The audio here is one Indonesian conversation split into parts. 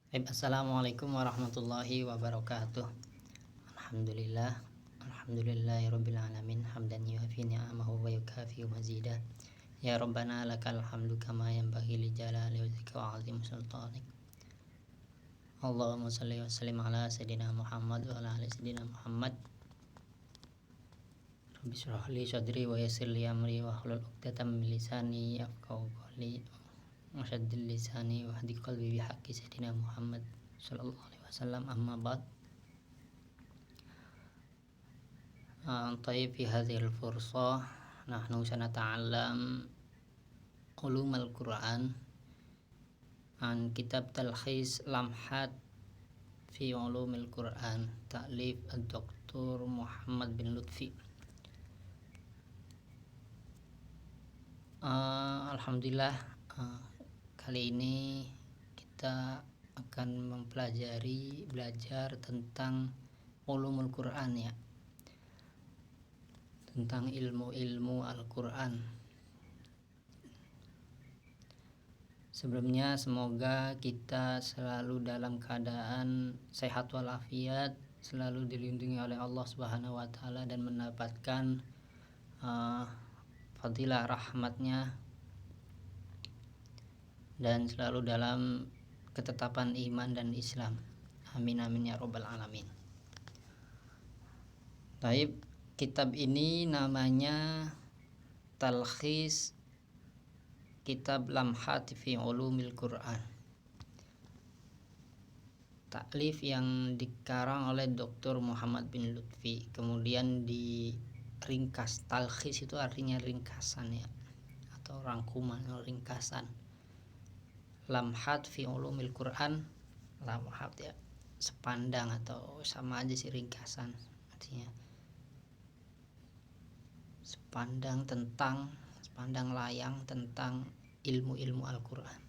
Assalamualaikum warahmatullahi wabarakatuh. Alhamdulillah, alhamdulillahirabbil alamin, hamdan yuafi ni'amahu wa yukafi mazidah. Ya Rabbana lakal hamdu kama yanbaghi li jalali wajhika wa 'azimi sultanik. Allahumma shalli wa sallim ala sayidina Muhammad wa ala ali sayidina Muhammad. Rabbi shrah li sadri wa yassir li amri wa hlul 'uqdatam min lisani yafqahu qawli. Masyaddil lisani wa hadi qalbi bihaqqi sayyidina Muhammad sallallahu alaihi wasallam, amma ba'd. Tayyib, fi hadhihi al-fursah nahnu sanata'allam ulum al-Qur'an an kitab talkhis lamhat fi ulum al-Qur'an ta'lif ad-Doktor Muhammad bin Lutfi. Alhamdulillah, kali ini kita akan belajar tentang ulumul Quran, ya, tentang ilmu-ilmu Al-Quran. Sebelumnya semoga kita selalu dalam keadaan sehat walafiat, selalu dilindungi oleh Allah Subhanahu wa taala dan mendapatkan fadilah rahmatnya, dan selalu dalam ketetapan iman dan Islam. Amin amin ya robbal alamin. Taib, kitab ini namanya Talkhis Kitab Lamhat fi Ulumil Quran. Taklif yang dikarang oleh Dr. Muhammad bin Lutfi, kemudian diringkas. Talkhis itu artinya ringkasan, ya, atau rangkuman, ringkasan. Lamhat fi ulumil Quran, lamhat, ya, sepandang atau sama aja sih, ringkasan artinya sepandang layang tentang ilmu-ilmu Al-Quran.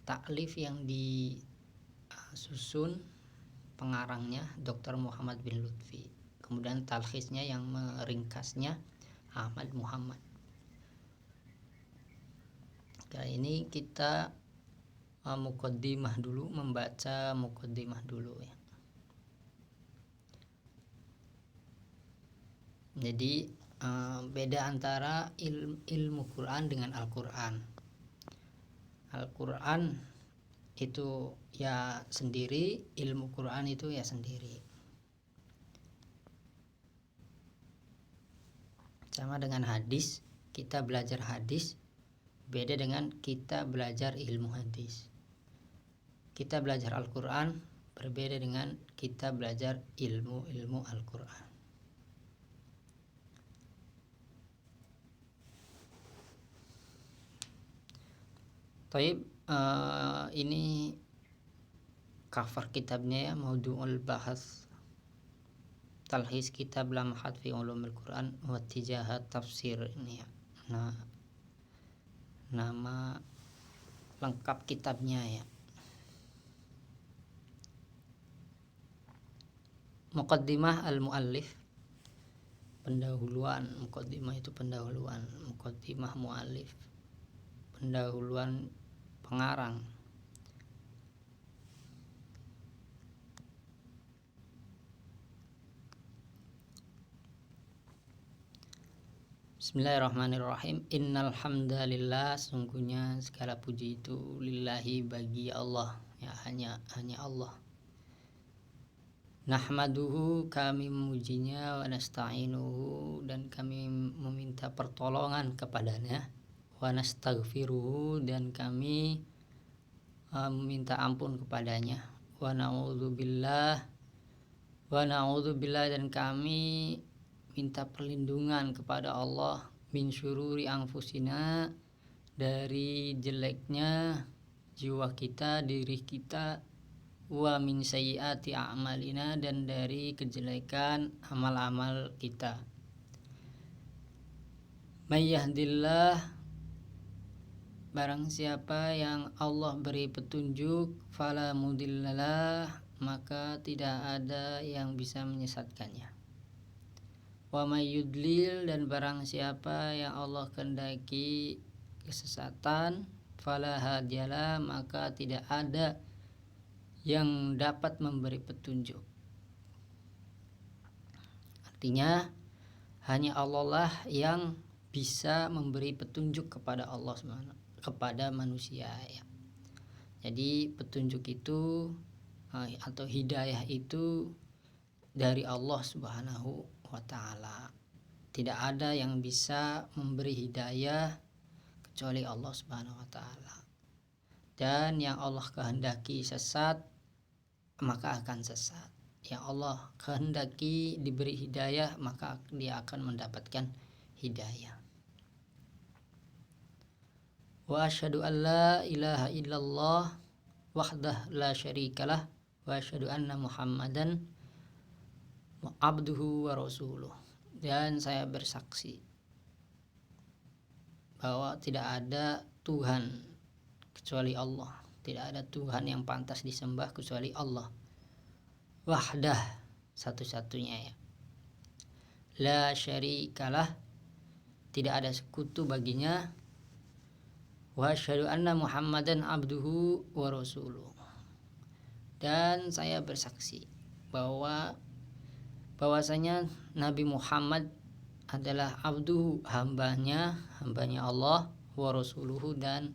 Taklif yang disusun pengarangnya Dr. Muhammad bin Lutfi, kemudian talkhisnya yang meringkasnya Ahmad Muhammad. Kali ini kita membaca muqaddimah dulu, ya. Jadi beda antara ilmu Quran dengan Al-Quran. Al-Quran itu ya sendiri, ilmu Quran itu ya sendiri. Sama dengan hadis, kita belajar hadis beda dengan kita belajar ilmu hadis. Kita belajar Al-Quran berbeda dengan kita belajar ilmu Al-Quran. Taib, ini cover kitabnya, ya, Maudu'ul Bahas Talkhis Kitab Lamhat fi Ulumil Quran wa Tijahat Tafsir, ini, ya. Nah, nama lengkap kitabnya, ya. Muqaddimah al-muallif, pendahuluan. Muqaddimah itu pendahuluan, muqaddimah muallif, pendahuluan pengarang. Bismillahirrahmanirrahim. Innal hamdalillah, sungguhnya segala puji itu lillahi, bagi Allah, ya, hanya Allah. Nahmaduhu, kami memujinya, wa nasta'inuhu, dan kami meminta pertolongan kepadanya, wa nastaghfiruhu, dan kami meminta ampun kepadanya, wa na'udzubillah, dan kami minta perlindungan kepada Allah, min syururi anfusina, dari jeleknya jiwa kita, diri kita, wa min sayyiati a'malina, dan dari kejelekan amal-amal kita. May yahdillah, barang siapa yang Allah beri petunjuk, fala mudhillalah, maka tidak ada yang bisa menyesatkannya. Wa may yudlil, dan barang siapa yang Allah kehendaki kesesatan, fala hadiyalah, maka tidak ada yang dapat memberi petunjuk. Artinya hanya Allah lah yang bisa memberi petunjuk kepada Allah kepada manusia ya. Jadi petunjuk itu atau hidayah itu dari Allah Subhanahu wa taala. Tidak ada yang bisa memberi hidayah kecuali Allah Subhanahu wa taala. Dan yang Allah kehendaki sesat maka akan sesat. Yang Allah kehendaki diberi hidayah maka dia akan mendapatkan hidayah. Wa asyhadu an la ilaha illallah wahdah la syarikalah wa asyhadu anna Muhammadan abduhu wa rasuluh. Dan saya bersaksi bahwa tidak ada Tuhan kecuali Allah. Tidak ada Tuhan yang pantas disembah kecuali Allah. Wahdah, satu-satunya ya. La syarikalah, tidak ada sekutu baginya. Wa asyhadu anna Muhammadan abduhu wa rasuluh. Dan saya bersaksi bahwasanya Nabi Muhammad adalah abduhu, hambanya Allah, wa rasuluhu, dan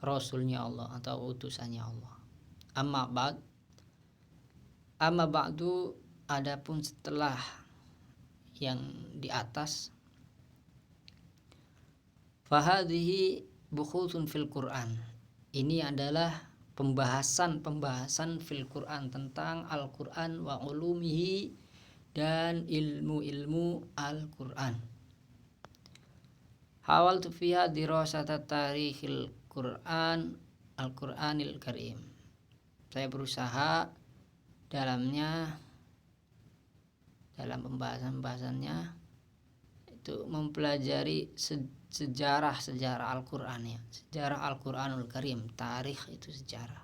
rasulnya Allah atau utusannya Allah. Amma ba'du, adapun setelah yang di atas, fahadhihi bukhutun fil Quran. Ini adalah pembahasan fil Quran tentang Al-Quran wa ulumihi dan ilmu-ilmu Al-Quran. Hawaltu fiha dirasata tarikhil Quran Al-Quranil Karim. Saya berusaha dalam pembahasannya itu mempelajari sejarah Al-Quran ya, sejarah Al-Quranul Karim, tarikh itu sejarah.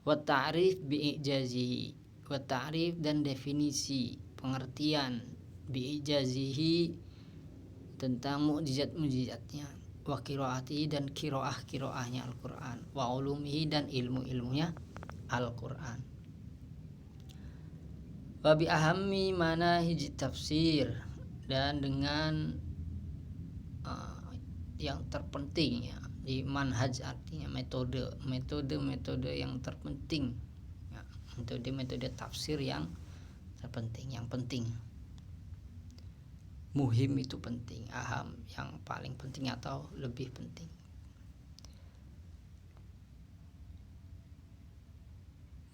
Wa ta'rif bi'ijazihi, wa ta'rif dan definisi, pengertian bi'ijazihi tentang mukjizat-mukjizatnya, wa qiraatihi dan qiraahnya Al-Quran, wa ulumihi dan ilmu-ilmunya Al-Quran. Wa bi ahammi manahij tafsir, dan dengan yang terpenting ya, di manhaj artinya metode yang terpenting ya, metode tafsir yang terpenting, yang penting. Muhim itu penting, aham yang paling penting atau lebih penting.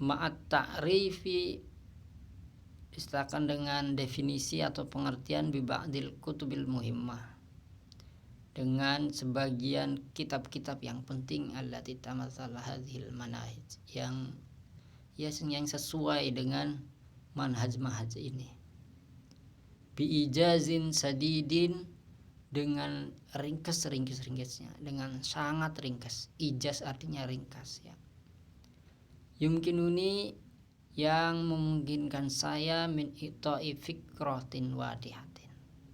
Ma'at ta'rifi, disertakan dengan definisi atau pengertian bi ba'dil kutubil muhimmah, dengan sebagian kitab-kitab yang penting, allati tamatsala hadhil manahij, yang sesuai dengan manhaj ini. Bi ijazin sadidin, dengan ringkasnya, dengan sangat ringkas. Ijaz artinya ringkas ya. Yumkinuni, yang memungkinkan saya, min ita'i fikratin wadihatin,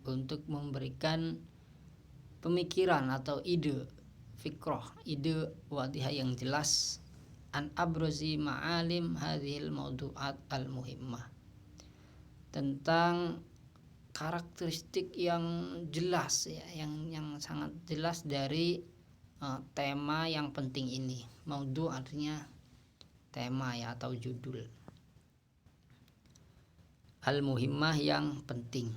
untuk memberikan pemikiran atau ide, fikrah, ide wadihah yang jelas, an abrozi ma'alim hadhil maudu'at al-muhimmah, tentang karakteristik yang jelas ya, yang sangat jelas dari tema yang penting ini. Maudu artinya tema ya, atau judul. Al-muhimmah yang penting.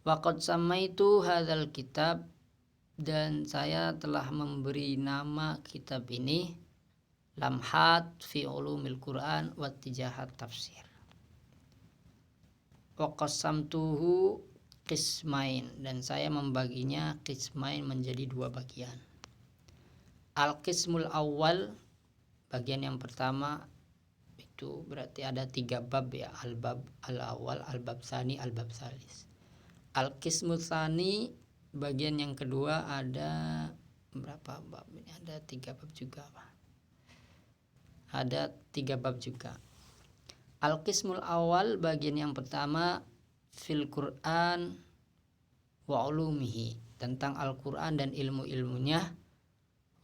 Waqad samaitu hadzal kitab, dan saya telah memberi nama kitab ini Lamhat fi ulumil Quran wa tijahat tafsir. Wa qasamtuhu qismain, dan saya membaginya qismain menjadi dua bagian. Al-qismul awal, bagian yang pertama itu berarti ada 3 bab ya, al-bab al-awal, al-bab tsani, al-bab tsalis. Al-qismul tsani, bagian yang kedua, ada berapa bab ini? Ada 3 bab juga Pak. Ada 3 bab juga. Al-qismul awal, bagian yang pertama, fil Quran wa ulumihi, tentang Al-Quran dan ilmu-ilmunya.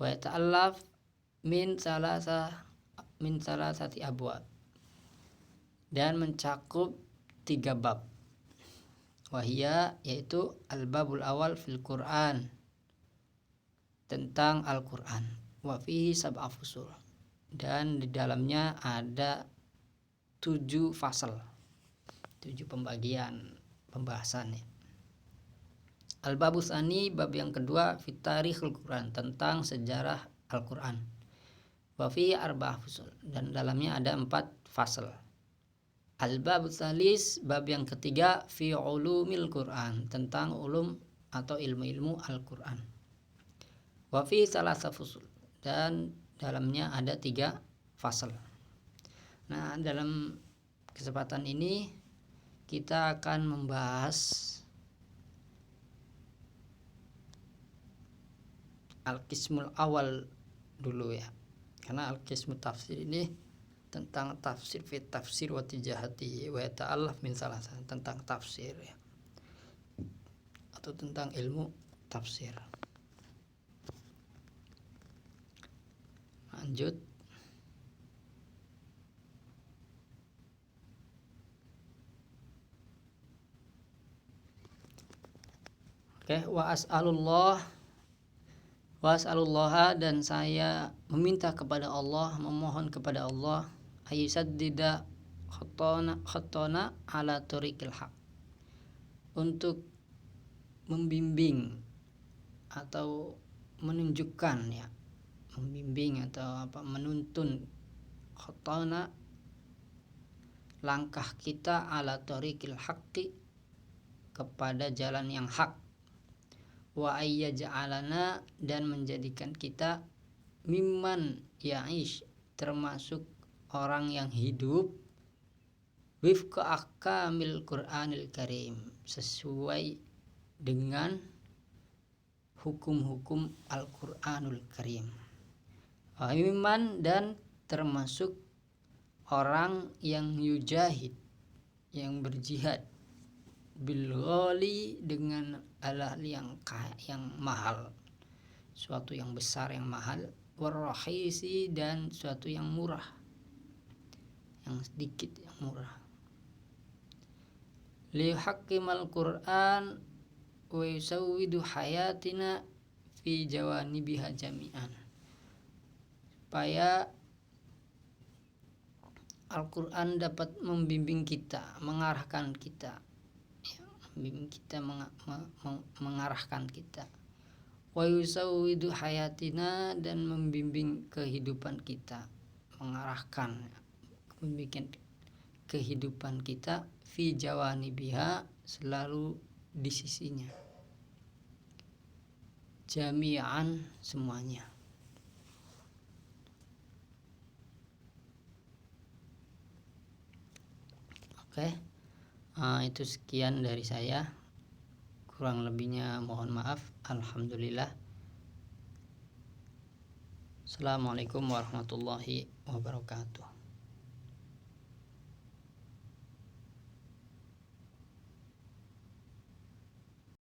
Wa ta'allaf min salasa min salasati abwab, dan mencakup 3 bab. Wahia, yaitu al-babul awal fil Quran, tentang Al-Quran. Wa fihi sab'a fusul, dan di dalamnya ada 7 fasal, 7 pembagian pembahasannya. Al-babu tsani, bab yang kedua, fit tarikhul Quran, tentang sejarah Al-Quran. Wa fihi arba'ah fusul, dan dalamnya ada 4 fasal. Al-babu tsalis, bab yang ketiga, fi ulumil Quran, tentang ulum atau ilmu-ilmu Al-Quran. Wa fihi salasa fusul, dan dalamnya ada 3 fasal. Nah, dalam kesempatan ini kita akan membahas al-qismul awal dulu ya, karena al-qismu tafsir ini tentang tafsir fi tafsir wa tijahati wa ta'allaf min salasa, tentang tafsir ya, atau tentang ilmu tafsir. Lanjut. Oke, wa as'alullah, dan saya meminta kepada Allah, memohon kepada Allah, ayusaddida khattana ala tariqil haq, untuk membimbing atau menunjukkan ya, membimbing atau menuntun khattana, langkah kita, ala tariqil haqqi, kepada jalan yang hak. Wa ayyaj'alana, dan menjadikan kita mimman ya'ish, termasuk orang yang hidup, wifqa ahkamil Qur'anil Karim, sesuai dengan hukum-hukum Al-Qur'anul Karim. Wa mimman, dan termasuk orang yang yujahid, yang berjihad, bil ghali, dengan hal yang mahal, suatu yang besar yang mahal, warrahisi, dan suatu yang murah, yang sedikit yang murah. Li haqqimal Qur'an wa yusawwidu hayatina fi jawanibiha jami'an, supaya Al-Quran dapat membimbing kita, mengarahkan kita, mengarahkan kita. Wa yusawwidu hayatina, dan membimbing kehidupan kita, mengarahkan, membimbing kehidupan kita, fi jawanibiha, selalu di sisinya, jami'an, semuanya. Oke. Itu sekian dari saya, kurang lebihnya mohon maaf. Alhamdulillah. Assalamualaikum warahmatullahi wabarakatuh.